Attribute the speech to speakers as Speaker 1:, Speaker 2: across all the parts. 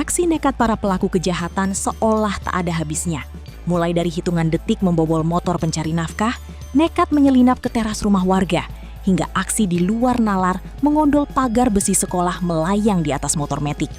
Speaker 1: Aksi nekat para pelaku kejahatan seolah tak ada habisnya. Mulai dari hitungan detik membobol motor pencari nafkah, nekat menyelinap ke teras rumah warga, hingga aksi di luar nalar mengondol pagar besi sekolah melayang di atas motor metik.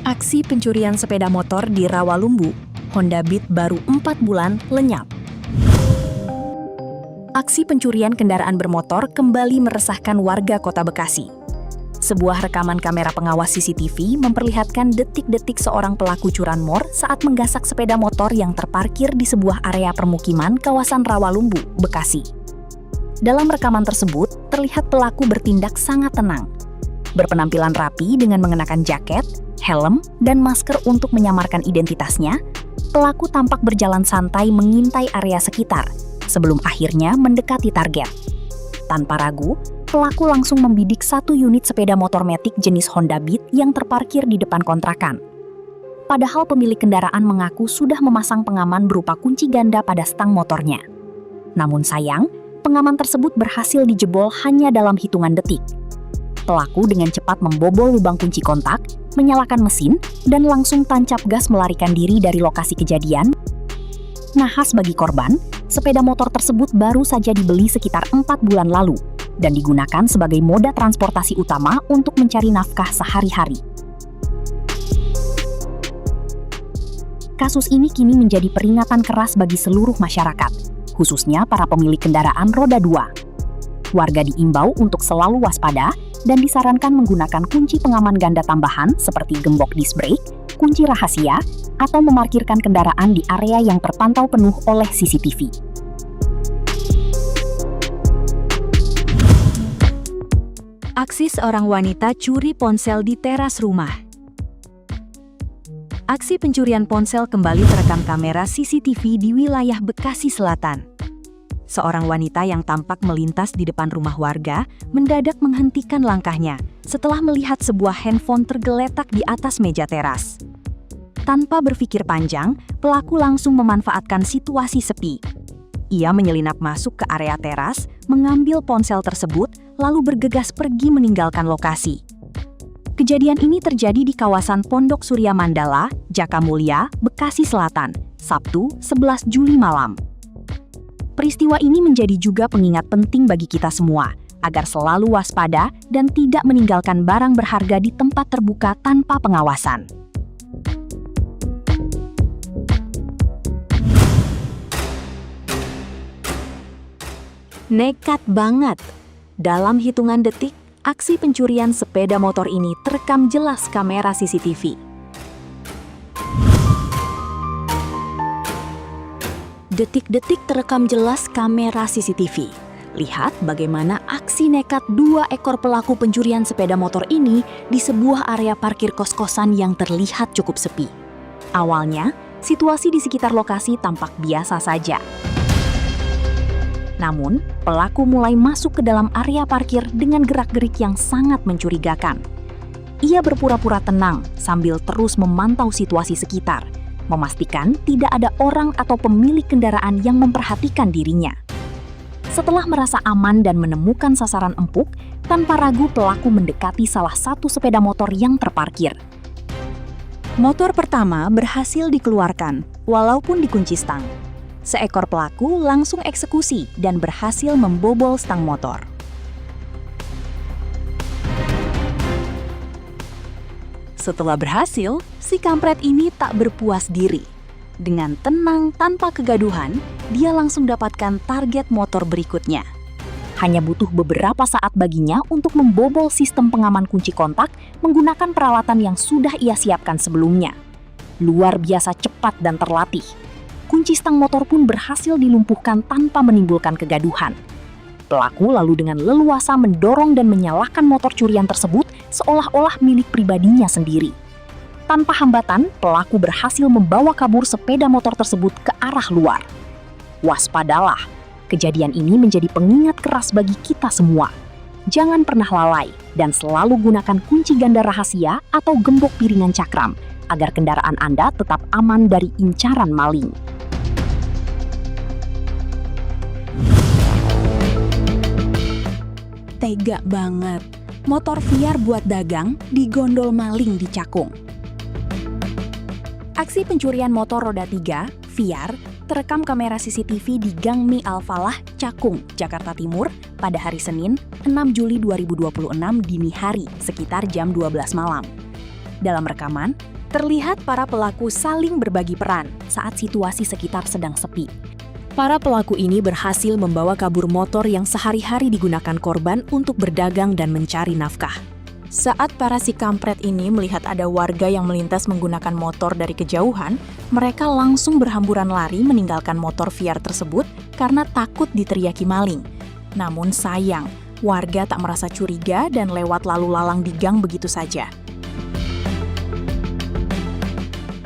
Speaker 1: Aksi pencurian sepeda motor di Rawalumbu, Honda Beat baru 4 bulan lenyap. Aksi pencurian kendaraan bermotor kembali meresahkan warga Kota Bekasi. Sebuah rekaman kamera pengawas CCTV memperlihatkan detik-detik seorang pelaku curanmor saat menggasak sepeda motor yang terparkir di sebuah area permukiman kawasan Rawalumbu, Bekasi. Dalam rekaman tersebut, terlihat pelaku bertindak sangat tenang. Berpenampilan rapi dengan mengenakan jaket, helm, dan masker untuk menyamarkan identitasnya, pelaku tampak berjalan santai mengintai area sekitar sebelum akhirnya mendekati target. Tanpa ragu, pelaku langsung membidik satu unit sepeda motor metik jenis Honda Beat yang terparkir di depan kontrakan. Padahal pemilik kendaraan mengaku sudah memasang pengaman berupa kunci ganda pada stang motornya. Namun sayang, pengaman tersebut berhasil dijebol hanya dalam hitungan detik. Pelaku dengan cepat membobol lubang kunci kontak, menyalakan mesin, dan langsung tancap gas melarikan diri dari lokasi kejadian. Nahas bagi korban, sepeda motor tersebut baru saja dibeli sekitar 4 bulan lalu dan digunakan sebagai moda transportasi utama untuk mencari nafkah sehari-hari. Kasus ini kini menjadi peringatan keras bagi seluruh masyarakat, khususnya para pemilik kendaraan roda 2. Warga diimbau untuk selalu waspada dan disarankan menggunakan kunci pengaman ganda tambahan seperti gembok disc brake, kunci rahasia, atau memarkirkan kendaraan di area yang terpantau penuh oleh CCTV. Aksi seorang wanita curi ponsel di teras rumah. Aksi pencurian ponsel kembali terekam kamera CCTV di wilayah Bekasi Selatan. Seorang wanita yang tampak melintas di depan rumah warga mendadak menghentikan langkahnya setelah melihat sebuah handphone tergeletak di atas meja teras. Tanpa berpikir panjang, pelaku langsung memanfaatkan situasi sepi. Ia menyelinap masuk ke area teras, mengambil ponsel tersebut, lalu bergegas pergi meninggalkan lokasi. Kejadian ini terjadi di kawasan Pondok Surya Mandala, Jakamulya, Bekasi Selatan, Sabtu 11 Juli malam. Peristiwa ini menjadi juga pengingat penting bagi kita semua, agar selalu waspada dan tidak meninggalkan barang berharga di tempat terbuka tanpa pengawasan. Nekat banget. Dalam hitungan detik, aksi pencurian sepeda motor ini terekam jelas kamera CCTV. Detik-detik terekam jelas kamera CCTV. Lihat bagaimana aksi nekat 2 ekor pelaku pencurian sepeda motor ini di sebuah area parkir kos-kosan yang terlihat cukup sepi. Awalnya, situasi di sekitar lokasi tampak biasa saja. Namun, pelaku mulai masuk ke dalam area parkir dengan gerak-gerik yang sangat mencurigakan. Ia berpura-pura tenang sambil terus memantau situasi sekitar, memastikan tidak ada orang atau pemilik kendaraan yang memperhatikan dirinya. Setelah merasa aman dan menemukan sasaran empuk, tanpa ragu pelaku mendekati salah satu sepeda motor yang terparkir. Motor pertama berhasil dikeluarkan, walaupun dikunci stang. Seekor pelaku langsung eksekusi dan berhasil membobol stang motor. Setelah berhasil, si kampret ini tak berpuas diri. Dengan tenang tanpa kegaduhan, dia langsung dapatkan target motor berikutnya. Hanya butuh beberapa saat baginya untuk membobol sistem pengaman kunci kontak menggunakan peralatan yang sudah ia siapkan sebelumnya. Luar biasa cepat dan terlatih. Kunci stang motor pun berhasil dilumpuhkan tanpa menimbulkan kegaduhan. Pelaku lalu dengan leluasa mendorong dan menyalakan motor curian tersebut seolah-olah milik pribadinya sendiri. Tanpa hambatan, pelaku berhasil membawa kabur sepeda motor tersebut ke arah luar. Waspadalah, kejadian ini menjadi pengingat keras bagi kita semua. Jangan pernah lalai dan selalu gunakan kunci ganda rahasia atau gembok piringan cakram agar kendaraan Anda tetap aman dari incaran maling.
Speaker 2: Tega banget, motor Viar buat dagang digondol maling di Cakung. Aksi pencurian motor roda 3, Viar, terekam kamera CCTV di Gang Mi Al-Falah, Cakung, Jakarta Timur pada hari Senin, 6 Juli 2026 dini hari sekitar jam 12 malam. Dalam rekaman, terlihat para pelaku saling berbagi peran saat situasi sekitar sedang sepi. Para pelaku ini berhasil membawa kabur motor yang sehari-hari digunakan korban untuk berdagang dan mencari nafkah. Saat para si kampret ini melihat ada warga yang melintas menggunakan motor dari kejauhan, mereka langsung berhamburan lari meninggalkan motor Viar tersebut karena takut diteriaki maling. Namun sayang, warga tak merasa curiga dan lewat lalu lalang di gang begitu saja.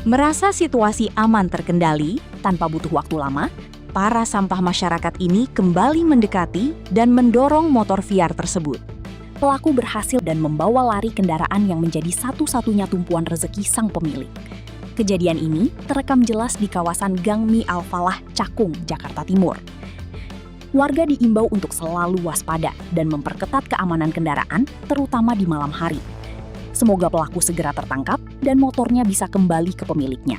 Speaker 2: Merasa situasi aman terkendali tanpa butuh waktu lama, para sampah masyarakat ini kembali mendekati dan mendorong motor Viar tersebut. Pelaku berhasil dan membawa lari kendaraan yang menjadi satu-satunya tumpuan rezeki sang pemilik. Kejadian ini terekam jelas di kawasan Gang Mi Al-Falah, Cakung, Jakarta Timur. Warga diimbau untuk selalu waspada dan memperketat keamanan kendaraan, terutama di malam hari. Semoga pelaku segera tertangkap dan motornya bisa kembali ke pemiliknya.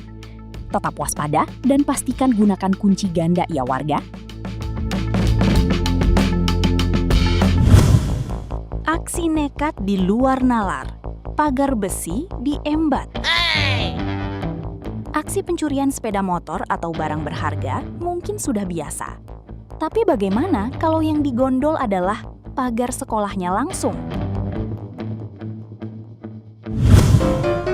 Speaker 2: Tetap waspada dan pastikan gunakan kunci ganda ya warga. Aksi nekat di luar nalar, pagar besi diembat. Aksi pencurian sepeda motor atau barang berharga mungkin sudah biasa. Tapi bagaimana kalau yang digondol adalah pagar sekolahnya langsung?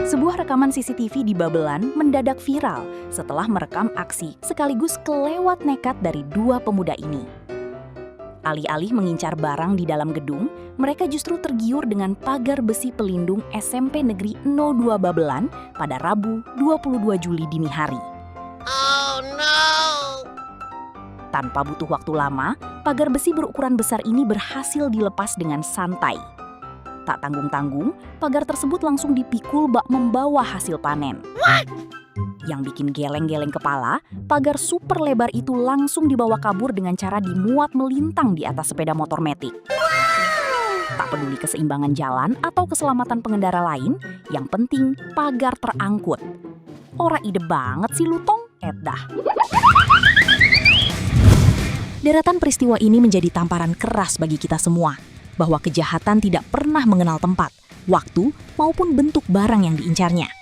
Speaker 2: Sebuah rekaman CCTV di Babelan mendadak viral setelah merekam aksi sekaligus kelewat nekat dari dua pemuda ini. Alih-alih mengincar barang di dalam gedung, mereka justru tergiur dengan pagar besi pelindung SMP Negeri 02 Babelan pada Rabu 22 Juli dini hari. Oh no! Tanpa butuh waktu lama, pagar besi berukuran besar ini berhasil dilepas dengan santai. Tak tanggung-tanggung, pagar tersebut langsung dipikul bak membawa hasil panen. What? Yang bikin geleng-geleng kepala, pagar super lebar itu langsung dibawa kabur dengan cara dimuat melintang di atas sepeda motor Matic. Tak peduli keseimbangan jalan atau keselamatan pengendara lain, yang penting pagar terangkut. Ora ide banget sih lu Tong, edah. Deretan peristiwa ini menjadi tamparan keras bagi kita semua, bahwa kejahatan tidak pernah mengenal tempat, waktu, maupun bentuk barang yang diincarnya.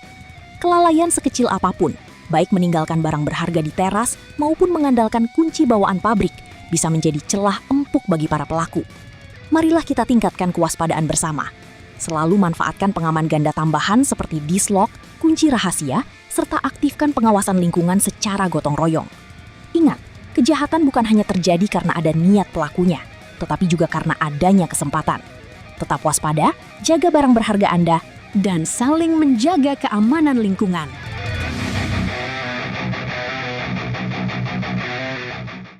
Speaker 2: Kelalaian sekecil apapun, baik meninggalkan barang berharga di teras maupun mengandalkan kunci bawaan pabrik, bisa menjadi celah empuk bagi para pelaku. Marilah kita tingkatkan kewaspadaan bersama. Selalu manfaatkan pengaman ganda tambahan seperti dislock, kunci rahasia, serta aktifkan pengawasan lingkungan secara gotong royong. Ingat, kejahatan bukan hanya terjadi karena ada niat pelakunya, tetapi juga karena adanya kesempatan. Tetap waspada, jaga barang berharga Anda, dan saling menjaga keamanan lingkungan.